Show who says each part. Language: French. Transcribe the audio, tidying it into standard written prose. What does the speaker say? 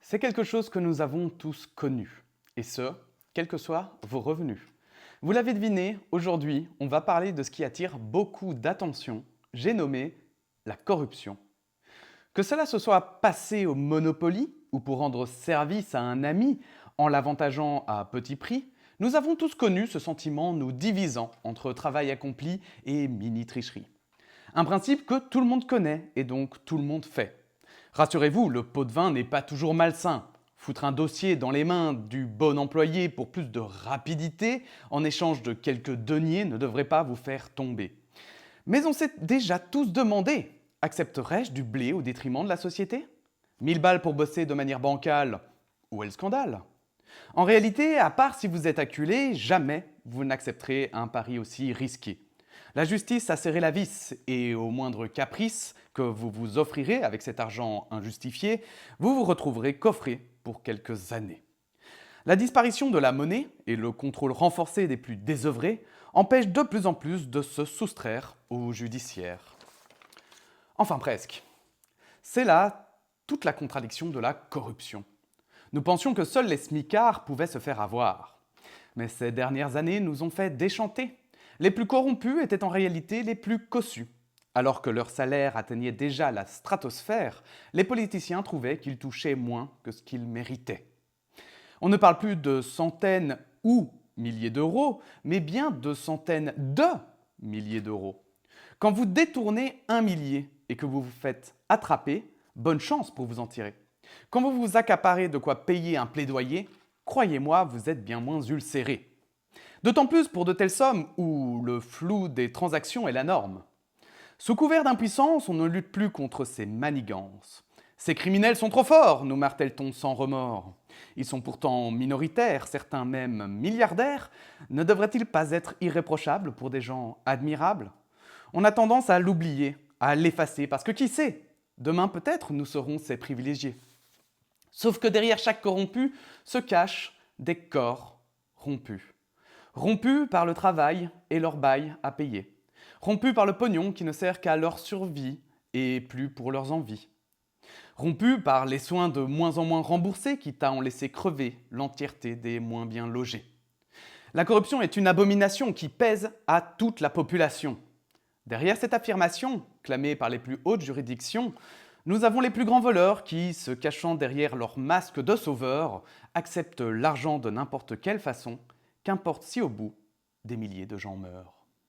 Speaker 1: C'est quelque chose que nous avons tous connu, et ce, quels que soient vos revenus. Vous l'avez deviné, aujourd'hui, on va parler de ce qui attire beaucoup d'attention, j'ai nommé la corruption. Que cela se soit passé au Monopoly ou pour rendre service à un ami en l'avantageant à petit prix, nous avons tous connu ce sentiment nous divisant entre travail accompli et mini-tricherie. Un principe que tout le monde connaît et donc tout le monde fait. Rassurez-vous, le pot de vin n'est pas toujours malsain. Foutre un dossier dans les mains du bon employé pour plus de rapidité en échange de quelques deniers ne devrait pas vous faire tomber. Mais on s'est déjà tous demandé, accepterais-je du blé au détriment de la société 1000 balles pour bosser de manière bancale, où est le scandale? En réalité, à part si vous êtes acculé, jamais vous n'accepterez un pari aussi risqué. La justice a serré la vis et au moindre caprice que vous vous offrirez avec cet argent injustifié, vous vous retrouverez coffré pour quelques années. La disparition de la monnaie et le contrôle renforcé des plus désœuvrés empêchent de plus en plus de se soustraire au judiciaire. Enfin presque. C'est là toute la contradiction de la corruption. Nous pensions que seuls les smicards pouvaient se faire avoir. Mais ces dernières années nous ont fait déchanter. Les plus corrompus étaient en réalité les plus cossus. Alors que leur salaire atteignait déjà la stratosphère, les politiciens trouvaient qu'ils touchaient moins que ce qu'ils méritaient. On ne parle plus de centaines ou milliers d'euros, mais bien de centaines de milliers d'euros. Quand vous détournez 1 millier et que vous vous faites attraper, bonne chance pour vous en tirer. Quand vous vous accaparez de quoi payer un plaidoyer, croyez-moi, vous êtes bien moins ulcéré. D'autant plus pour de telles sommes où le flou des transactions est la norme. Sous couvert d'impuissance, on ne lutte plus contre ces manigances. Ces criminels sont trop forts, nous martèle-t-on sans remords. Ils sont pourtant minoritaires, certains même milliardaires. Ne devraient-ils pas être irréprochables pour des gens admirables? On a tendance à l'oublier, à l'effacer, parce que qui sait, demain peut-être nous serons ces privilégiés. Sauf que derrière chaque corrompu se cachent des corps rompus. Rompus par le travail et leur bail à payer. Rompus par le pognon qui ne sert qu'à leur survie et plus pour leurs envies. Rompus par les soins de moins en moins remboursés quitte à en laisser crever l'entièreté des moins bien logés. La corruption est une abomination qui pèse à toute la population. Derrière cette affirmation, clamée par les plus hautes juridictions, nous avons les plus grands voleurs qui, se cachant derrière leur masque de sauveur, acceptent l'argent de n'importe quelle façon, qu'importe si au bout, des milliers de gens meurent.